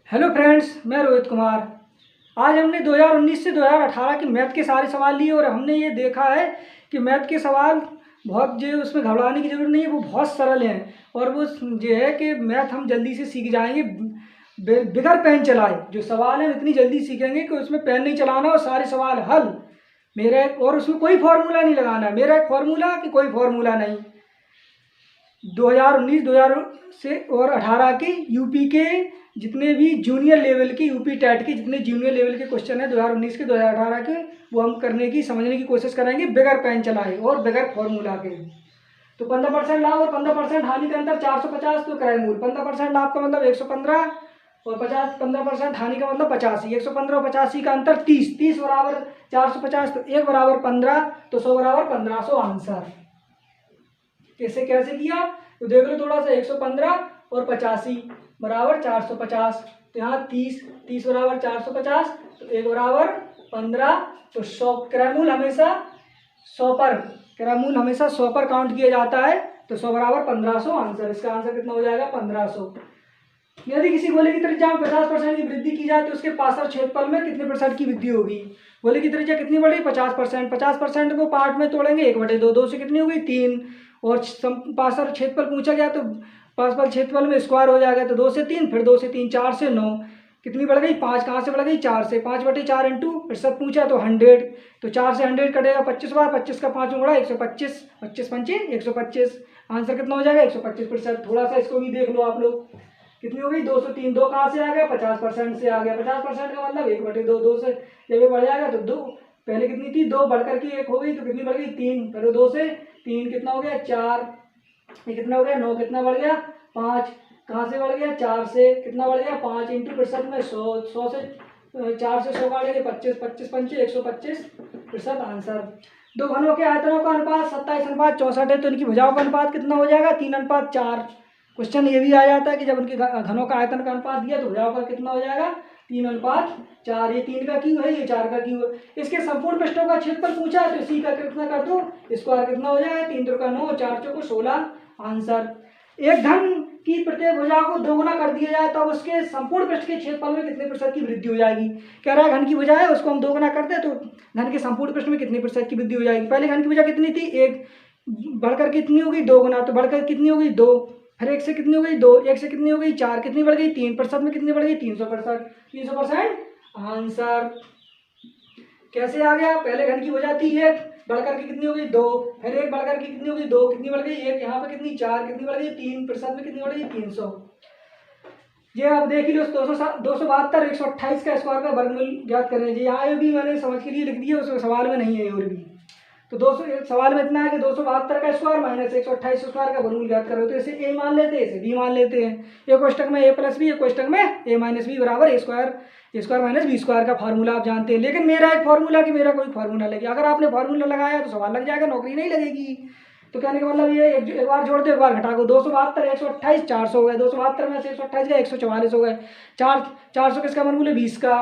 Hello friends, मैं रोहित कुमार। आज हमने 2019 से 2018 के मैथ के सारे सवाल लिए और हमने ये देखा है कि मैथ के सवाल बहुत जो उसमें घबराने की ज़रूरत नहीं है, वो बहुत सरल हैं और वो जो है कि मैथ हम जल्दी से सीख जाएंगे बिगर पेन चलाए। जो सवाल हैं इतनी जल्दी सीखेंगे कि उसमें पेन नहीं चलाना और सारे सवाल हल मेरा एक, और उसमें कोई फार्मूला नहीं लगाना, मेरा एक फार्मूला कि कोई फार्मूला नहीं। 2019 2000 से और 18 के यूपी के जितने भी जूनियर लेवल के यूपी टेट के जितने जूनियर लेवल के क्वेश्चन हैं 2019 के 2018 के, वो हम करने की समझने की कोशिश करेंगे बगैर पेन चलाए और बगैर फॉर्मूला के। तो 15% लाभ और 15% हानि का अंतर 450, तो क्रय मूल 15% लाभ का मतलब 115 और 15% हानि का मतलब 85। 115 और 85 का अंतर 30, 30 बराबर 450, तो 1 बराबर 15, तो 100 बराबर 1500 आंसर। कैसे कैसे किया तो देख लो थोड़ा सा। 115 और 85 बराबर 450, तो यहाँ 30, 30 बराबर 450, तो 1 बराबर 15, तो 100 क्रयमूल हमेशा 100 पर, क्रयमूल हमेशा 100 पर काउंट किया जाता है, तो 100 बराबर 1500 आंसर। इसका आंसर कितना हो जाएगा 1500। यदि किसी गोले की त्रिज्या में 50% की वृद्धि की जाए तो उसके पार्श्व क्षेत्रफल में कितने % की वृद्धि होगी। गोले की त्रिज्या कितनी बढ़ी 50%, 50% को पार्ट में तोड़ेंगे 1/2, 2 से कितनी होगी 3, और पार्श्व क्षेत्रफल पूछा गया तो पार्श्व क्षेत्रफल में स्क्वायर हो जाएगा, तो 2 से 3, फिर 2 से 3, 4 से 9, कितनी बढ़ गई 5, कहाँ से बढ़ गई 4 से, 5/4 इंटू प्रतिशत पूछा तो 100, तो 4 से 100 कटेगा 25 बार, 25 का 5 गुणा 125, 25 पंचे 125, आंसर कितना हो जाएगा 125%। थोड़ा सा इसको भी देख लो आप लोग, कितनी हो गई 203, 2 कहाँ से आ गया 50% से आ गया, 50% का मतलब 1/2, 2 से जब ये बढ़ जाएगा तो 2, पहले कितनी थी 2 बढ़ करके 1 हो गई, तो कितनी बढ़ गई 3, पहले 2 से 3 कितना हो गया 4, ये कितना हो गया 9, कितना बढ़ गया 5, कहाँ से बढ़ गया 4 से, कितना बढ़ गया 5 इंटू प्रतिशत में 100, 100 से 4 से 100 काटेंगे 25, 25 पंचे 125% आंसर। दो घनों के आयतनों का अनुपात 27:64 है, तो इनकी भुजाओं का अनुपात कितना हो जाएगा 3:4। क्वेश्चन ये भी आ जाता है कि जब उनके घनों का आयतन का अनुपात दिया तो भुजाओं का कितना हो जाएगा 3:4। ये 3 का क्यों है, ये 4 का क्यों है। इसके संपूर्ण पृष्ठों का क्षेत्रफल पूछा है तो इसी का कितना कर दो स्क्वायर, कितना हो जाएगा 3 3 का 9, 4 4 को 16 आंसर। एक घन की प्रत्येक भुजा को दोगुना कर दिया जाए तो अब उसके संपूर्ण पृष्ठ के क्षेत्रफल में कितने % की वृद्धि हो जाएगी। कह रहा है घन की भुजा है उसको हम दोगुना करते हैं तो घन के संपूर्ण पृष्ठ में कितने % की वृद्धि हो जाएगी। पहले घन की भुजा कितनी थी 1, बढ़कर कितनी होगी 2 गुना, तो बढ़कर कितनी होगी 2, फिर 1 से कितनी हो गई 2, 1 से कितनी हो गई 4, कितनी बढ़ गई 3, % में कितनी बढ़ गई 300%, 300% आंसर। कैसे आ गया, पहले घन की भुजा थी 1, बढ़कर के कितनी हो गई 2, फिर 1 बढ़कर के कितनी हो गई 2, कितनी बढ़ गई 1, यहाँ पे कितनी 4, कितनी बढ़ गई 3, % में कितनी बढ़ गई 300। ये आप देख लो 272 128 का स्क्वायर का वर्गमूल ज्ञात करें जी। यहाँ भी मैंने समझ के लिए लिख दिया, उसमें सवाल में नहीं है और भी। तो 200 सवाल में इतना है कि 272 का स्क्वायर माइनस 128 स्क्वायर का वर्गमूल ज्ञात करो, तो इसे ए मान लेते हैं, इसे बी मान लेते हैं। एक कोष्टक में a प्लस बी, एक कोष्टक में a माइनस बी बराबर a square minus B square का फार्मूला आप जानते हैं। लेकिन मेरा एक फार्मूला कि मेरा कोई फार्मूला लगे, अगर आपने फार्मूला लगाया तो सवाल लग जाएगा, नौकरी नहीं लगेगी। तो कहने का मतलब ये एक बार जोड़ दो एक बार घटा दो, 272 128 400 हो गए, 272 में से 128 का 144 हो गए, 400 किसका वर्गमूल है 20 का,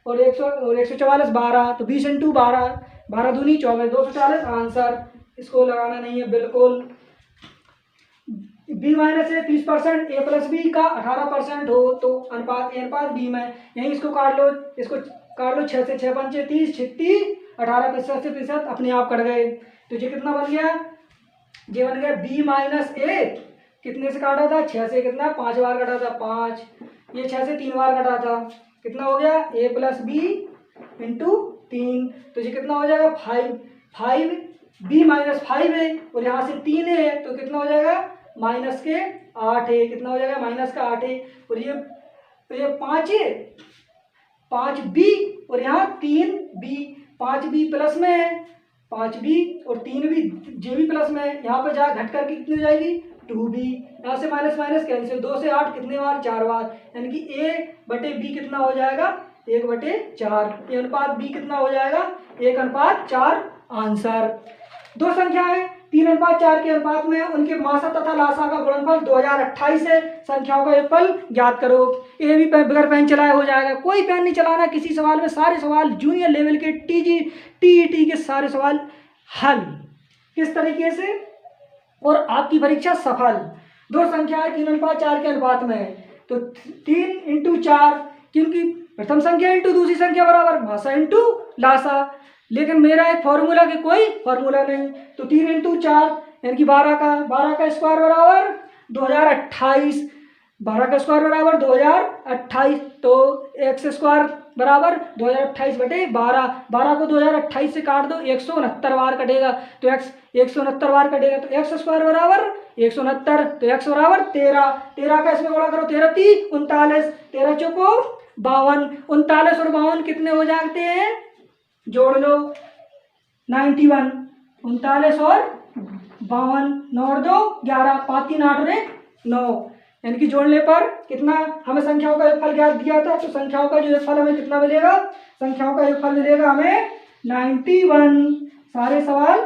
और 144 12, तो 20 इंटू 12, 12 दूनी 24, 240 आंसर। इसको लगाना नहीं है बिल्कुल। बी माइनस ए 30%, ए प्लस बी का 18% हो तो अनुपात ए अनुपात बी में, यहीं इसको काट लो, इसको काट लो, 6 से 6 पंचे 30, 36, 18% से प्रतिशत अपने आप कट गए, तो ये कितना बन गया, ये बन गया बी माइनस ए, कितने से काटा था 6 से, कितना 5 बार कटा था 5, ये 6 से 3 बार कटा था, कितना हो गया ए प्लस बी इंटू 3, तो ये कितना हो जाएगा 5 बी माइनस 5 है और यहाँ से 3 है तो कितना हो जाएगा माइनस के 8 है, कितना हो जाएगा माइनस का 8 है, और ये 5 है 5 बी और यहाँ 3 बी, 5 बी प्लस में है 5 बी और 3 बी जे भी प्लस में है, यहाँ पर जा घट करके कितनी हो जाएगी 2 बी, यहाँ से माइनस माइनस कैंसिल, 2 से 8 कितने बार 4 बार, यानी कि a बटे बी कितना हो जाएगा 1/4, ये अनुपात बी कितना हो जाएगा 1:4 आंसर। दो संख्याएं 3:4 के अनुपात में उनके मासा तथा लासा का गुणनफल 2028 है, संख्याओं का योगफल ज्ञात करो। ये भी बगैर पेन चलाए हो जाएगा, कोई पेन नहीं चलाना किसी सवाल में, सारे सवाल जूनियर लेवल के टीईटी के सारे सवाल हल किस तरीके से, और आपकी परीक्षा सफल। दो संख्याएं 3:4 के अनुपात में है तो 3 × 4 क्योंकि प्रथम संख्या इंटू दूसरी संख्या बराबर भाषा इंटू लासा, लेकिन मेरा एक फॉर्मूला के कोई फॉर्मूला नहीं, तो 3 इंटू 4 यानी कि 12 का स्क्वायर बराबर 2028, 12 का स्क्वायर बराबर 2028, तो एक्स स्क्वायर बराबर 2028 बटे 12, 12 को 2028 से काट दो 169 बार कटेगा, तो एक्स 169 बार कटेगा, तो एक्स स्क्वायर बराबर 169, तो एक्स बराबर 13, 13 का इसमें गुणा करो 13 3 39, 13 चौको 52, 39 और 52 कितने हो जाते हैं, जोड़ लो 91, 39 और 52, 9 और 2 11, 5 3 8 और 1 9, यानी कि जोड़ने पर कितना हमें संख्याओं का योगफल ज्ञात दिया था, तो संख्याओं का जो योगफल हमें कितना मिलेगा, संख्याओं का योगफल मिलेगा हमें 91। सारे सवाल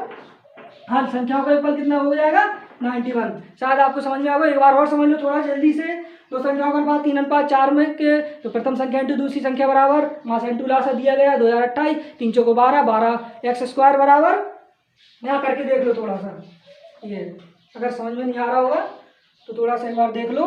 हाँ, संख्याओं का योगफल कितना हो जाएगा 91। शायद आपको समझ में आ गया, एक बार और समझ लो थोड़ा जल्दी से। दो संख्याओं का अनुपात 3 अनुपात 4 में के, तो प्रथम संख्या इंटू दूसरी संख्या बराबर मास इंटू लासा दिया गया 2028, 3 चौको 12, 12 एक्स स्क्वायर बराबर, यहाँ करके देख लो थोड़ा सा, ये अगर समझ में नहीं आ रहा होगा तो थोड़ा सा एक बार देख लो।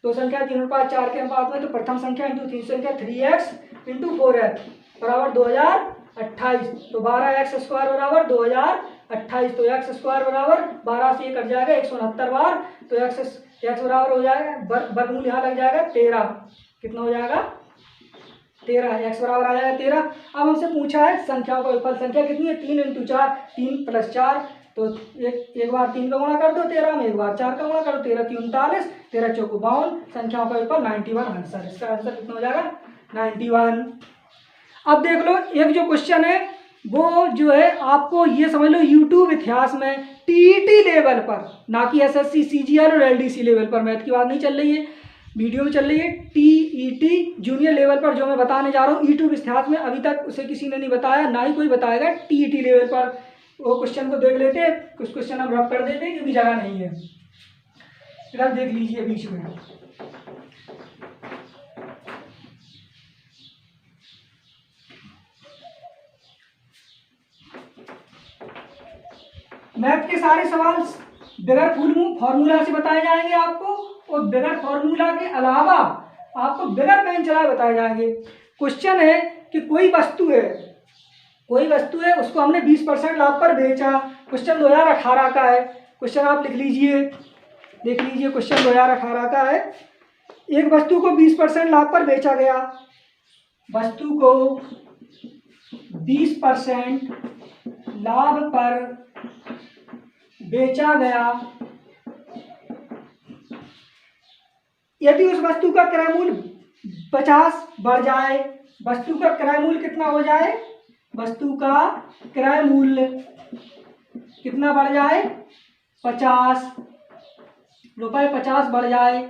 दो संख्या 3 अनुपात 4 के अनुपात में, तो प्रथम संख्या इंटू तीसरी संख्या 3x इंटू 4x बराबर 2028, तो 12x स्क्वायर बराबर 2028, तो एक्स स्क्वायर बराबर 12 से ये कट जाएगा 169 बार, तो एक्स बराबर हो जाएगा वर्गमूल यहाँ लग जाएगा 13, कितना हो जाएगा 13, एक्स बराबर आ जाएगा 13। अब हमसे पूछा है संख्याओं का योगफल, संख्या कितनी है 3 इंटू 4, 3 प्लस 4, तो एक बार 3 का गुणा कर दो 13 में, एक बार 4 का गुणा कर दो 13 3 39, 13 चौको 52, संख्याओं का योगफल 91 आंसर, इसका आंसर कितना हो जाएगा 91। अब देख लो एक जो क्वेश्चन है वो जो है आपको ये समझ लो यूट्यूब इतिहास में टीईटी लेवल पर, ना कि एसएससी सीजीएल और एलडीसी लेवल पर, मैथ की बात नहीं चल रही है, वीडियो में चल रही है टीईटी जूनियर लेवल पर जो मैं बताने जा रहा हूँ। यूट्यूब इतिहास में अभी तक उसे किसी ने नहीं बताया, ना ही कोई बताएगा टीईटी लेवल पर। वो क्वेश्चन को देख लेते हैं, कुछ क्वेश्चन हम रब कर देते हैं क्योंकि जगह नहीं है, इधर देख लीजिए बीच में। मैथ के सारे सवाल बगैर फॉर्मूला से बताए जाएंगे आपको, और बगैर फॉर्मूला के अलावा आपको बगैर पेन चलाए बताए जाएंगे। क्वेश्चन है कि कोई वस्तु है उसको हमने 20% लाभ पर बेचा, क्वेश्चन 2018 का है, क्वेश्चन आप लिख लीजिए, देख लीजिए क्वेश्चन 2018 का है। एक वस्तु को 20% लाभ पर बेचा गया, वस्तु को 20% लाभ पर बेचा गया, यदि उस वस्तु का क्रय मूल्य 50 बढ़ जाए, वस्तु का क्रय मूल्य कितना हो जाए, वस्तु का क्रय मूल्य कितना बढ़ जाए 50 रुपये, 50 बढ़ जाए,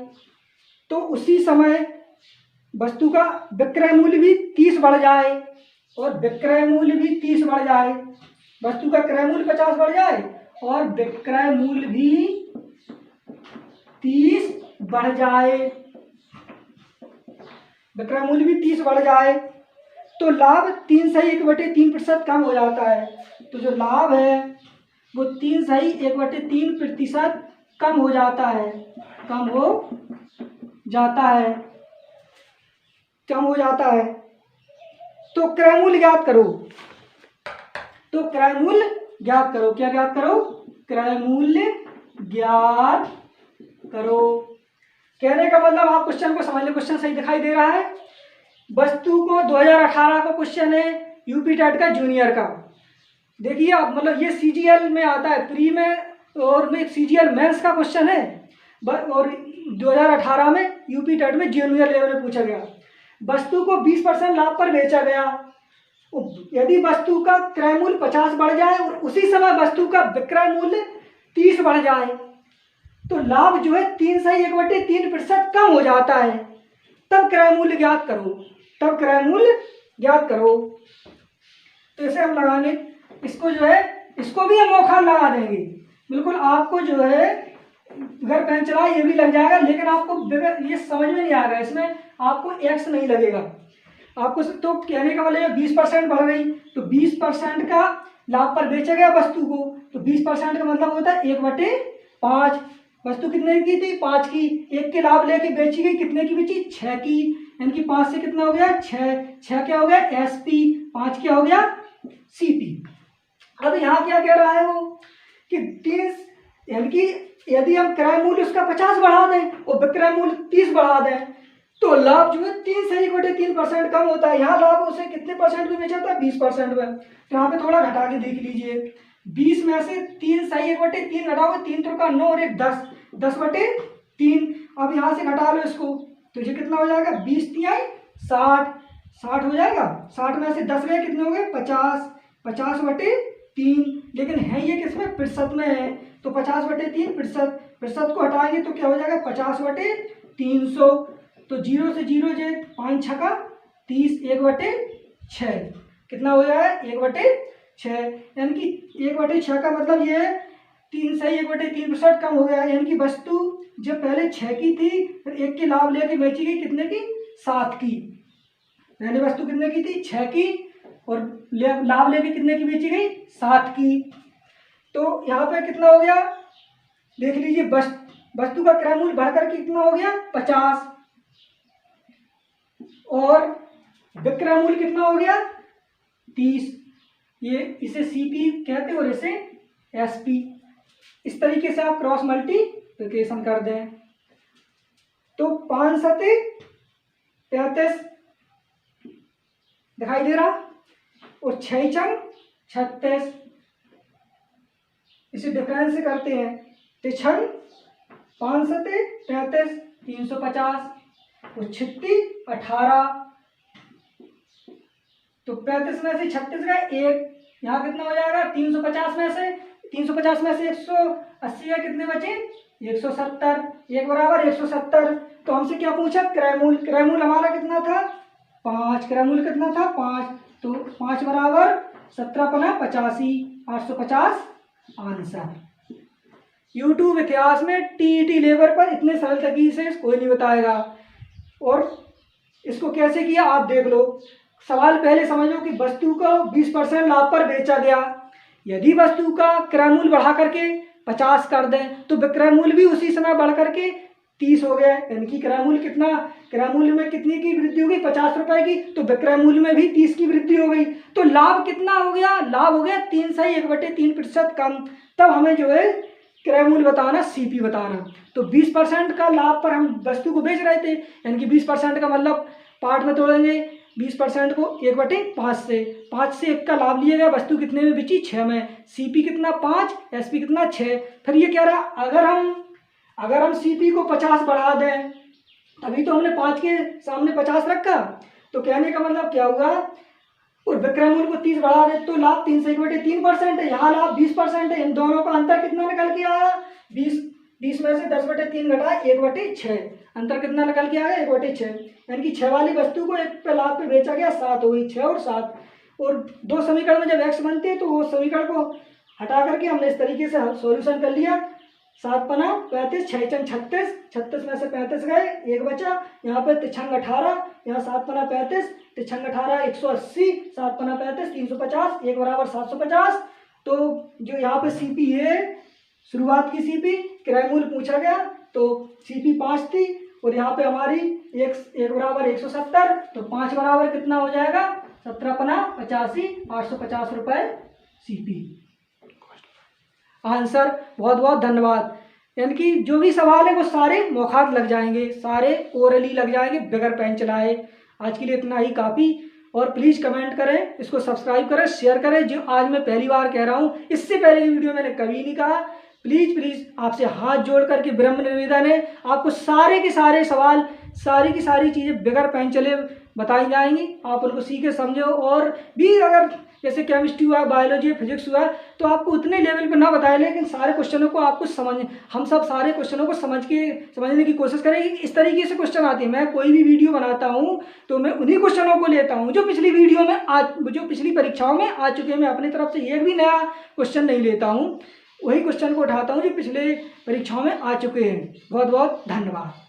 तो उसी समय वस्तु का विक्रय मूल्य भी 30 बढ़ जाए और विक्रय मूल्य भी 30 बढ़ जाए, वस्तु का क्रय मूल्य 50 बढ़ जाए और विक्रय मूल्य भी 30 बढ़ जाए, विक्रय मूल्य भी 30 बढ़ जाए, तो लाभ 3/1/3% कम हो जाता है। तो जो लाभ है वो 3/1/3% कम हो जाता है, कम हो जाता है। तो क्रय मूल्य ज्ञात करो, तो क्रय मूल्य ज्ञात करो, क्या ज्ञात करो, क्रय मूल्य ज्ञात करो। कहने का मतलब आप क्वेश्चन को समझ लो, क्वेश्चन सही दिखाई दे रहा है। वस्तु को 2018 का क्वेश्चन है, यूपी टेट का जूनियर का, देखिए आप, मतलब ये सीजीएल में आता है प्री में, और में सीजीएल मेंस का क्वेश्चन है, और 2018 में यूपी टेट में जूनियर लेवल में पूछा गया। वस्तु को 20% लाभ पर बेचा गया, यदि वस्तु का क्रय मूल्य 50 बढ़ जाए और उसी समय वस्तु का विक्रय मूल्य 30 बढ़ जाए, तो लाभ जो है 3/1/3% कम हो जाता है, तब क्रय मूल्य ज्ञात करो, तब क्रय मूल्य ज्ञात करो। तो इसे हम लगाने, इसको जो है इसको भी हम मौखा लगा देंगे, बिल्कुल आपको जो है घर पेन चला ये भी लग जाएगा, लेकिन आपको ये समझ में नहीं आएगा, इसमें आपको एक्स नहीं लगेगा आपको। तो कहने का मतलब 20% बढ़ रही, तो 20% का लाभ पर बेचा गया वस्तु को, तो 20% का मतलब होता है 1/5, वस्तु कितने की थी? 5 की। एक के लाभ लेके बेची गई, कितने की बेची? 6 की। यानी कि 5 से कितना हो गया? 6। 6 क्या हो गया? SP। 5 क्या हो गया? CP। अब यहाँ क्या कह रहा है वो कि 30, यानी कि यदि हम क्रय मूल्य उसका 50 बढ़ा दें और विक्रय मूल्य 30 बढ़ा दें तो लाभ जो है 3 से 1/3% कम होता है। यहाँ लाभ उसे कितने परसेंट में बेचा था? 20% में। तो यहाँ पे थोड़ा घटा के देख लीजिए, 20 में से 3 सही 1/3 घटाओगे, 3 तो का 9 और 1 10, 10/3। अब यहाँ से घटा लो इसको, तो ये कितना हो जाएगा? 20 तिहाई 60, 60 हो जाएगा। 60 में से 10 गए, कितने हो गए? 50, 50/3। लेकिन है ये किसमें? प्रतिशत में है, तो 50/3 प्रतिशत। प्रतिशत को हटाएंगे तो क्या हो जाएगा? 50/300। तो 0 से 0 जे 5 छका 30, 1/6 कितना हो जाएगा? 1/6। यानी कि 1/6 का मतलब ये 3 सही 1/3% कम हो गया। यानी कि वस्तु जब पहले 6 की थी, फिर 1 के लाभ लेके बेची गई, कितने की? 7 की। पहले वस्तु कितने की थी? 6 की, और लाभ लेके कितने की बेची गई? 7 की। तो यहाँ पे कितना हो गया? देख लीजिए, वस्तु का क्रय मूल्य बढ़कर कितना हो गया? 50, और विक्रय मूल्य कितना हो गया? 30। ये इसे CP कहते हैं और इसे SP। इस तरीके से आप क्रॉस मल्टीप्लिकेशन कर दें तो 5 सते 35 दिखाई दे रहा, और 6 चंग 36। इसे डिफरेंस से करते हैं, तो 6 5 सते 35 350, और 36 18। तो 35 में से 36 का 1, यहाँ कितना हो जाएगा? 350 में से 180 है, कितने बचे? 170। 1 बराबर 170। तो हमसे क्या पूछा? क्रय मूल्य। क्रय मूल्य हमारा कितना था? 5। क्रय मूल्य कितना था? 5। तो 5 बराबर 17×5 85, 850 आंसर। यूट्यूब इतिहास में TET लेवल पर इतने सरल तरीके से कोई नहीं बताएगा। और इसको कैसे किया आप देख लो। सवाल पहले समझो कि वस्तु को 20% लाभ पर बेचा गया। यदि वस्तु का क्रय मूल्य बढ़ा करके 50 कर दें तो विक्रय मूल्य भी उसी समय बढ़ करके 30 हो गया। यानी कि क्रय मूल्य कितना? क्रय मूल्य में कितनी की वृद्धि हो गई? 50 रुपए की। तो विक्रय मूल्य में भी 30 की वृद्धि हो गई। तो लाभ कितना हो गया? लाभ हो गया 3 सही 1/3% कम। तब हमें जो है क्रय मूल्य बताना, CP बताना। तो 20% का लाभ पर हम वस्तु को बेच रहे थे, यानी कि 20% का मतलब पार्ट में तोड़ेंगे 20% को 1/5 से। 5 से 1 का लाभ लिया गया, वस्तु कितने में बिची? 6 में। CP कितना? 5, SP कितना? 6। फिर ये कह रहा अगर हम CP को 50 बढ़ा दें, तभी तो हमने 5 के सामने 50 रखा, तो कहने का मतलब क्या हुआ? और विक्रय मूल्य को 30 बढ़ा दे तो लाभ 3 से 1/3% है, यहाँ लाभ 20% है। इन दोनों का अंतर कितना निकल के आया? 20 में से 10/3 घटा 1/6, अंतर कितना निकल के आया? 1/6। यानी कि 6 वाली वस्तु को 1 पे लाभ पे बेचा गया, 7 हो गई। 6 और 7, और 2 समीकरण में जब x बनते हैं तो वो समीकरण को हटा करके हमने इस तरीके से सॉल्यूशन कर लिया। 7 पना 35, 6 चंग 36, 36 में से 35 गए, 1 बचा। यहाँ पे 3 18, यहाँ 7 पना 35, 3 18 180, 7 पना 35 350, 1 बराबर 750। तो जो यहाँ पे CP है, शुरुआत की CP, क्रय मूल्य पूछा गया तो CP 5 थी, और यहाँ पे हमारी 1 बराबर 170। तो 5 बराबर कितना हो जाएगा? 17 पना 85, 850 रुपये CP आंसर। बहुत बहुत धन्यवाद। यानी कि जो भी सवाल है वो सारे मौखात लग जाएंगे, सारे ओरली लग जाएंगे बगैर पेन चलाए। आज के लिए इतना ही काफ़ी। और प्लीज़ कमेंट करें, इसको सब्सक्राइब करें, शेयर करें। जो आज मैं पहली बार कह रहा हूँ, इससे पहले की वीडियो मैंने कभी नहीं कहा। प्लीज़ आपसे हाथ जोड़ करके विनम्र निवेदन है, आपको सारे के सारे सवाल, सारी की सारी चीज़ें बगैर पेन चले बताई जाएंगी। आप उनको सीखे समझो। और भी अगर जैसे केमिस्ट्री हुआ, बायोलॉजी, फिजिक्स हुआ, तो आपको उतने लेवल पे ना बताए, लेकिन सारे क्वेश्चनों को आपको हम सब सारे क्वेश्चनों को समझने की कोशिश करेंगे। इस तरीके से क्वेश्चन आते हैं। मैं कोई भी वीडियो बनाता हूँ तो मैं उन्हीं क्वेश्चनों को लेता हूँ जो पिछली परीक्षाओं में आ चुके हैं। मैं अपनी तरफ से एक भी नया क्वेश्चन नहीं लेता हूँ, वही क्वेश्चन को उठाता हूँ जो पिछले परीक्षाओं में आ चुके हैं। बहुत बहुत धन्यवाद।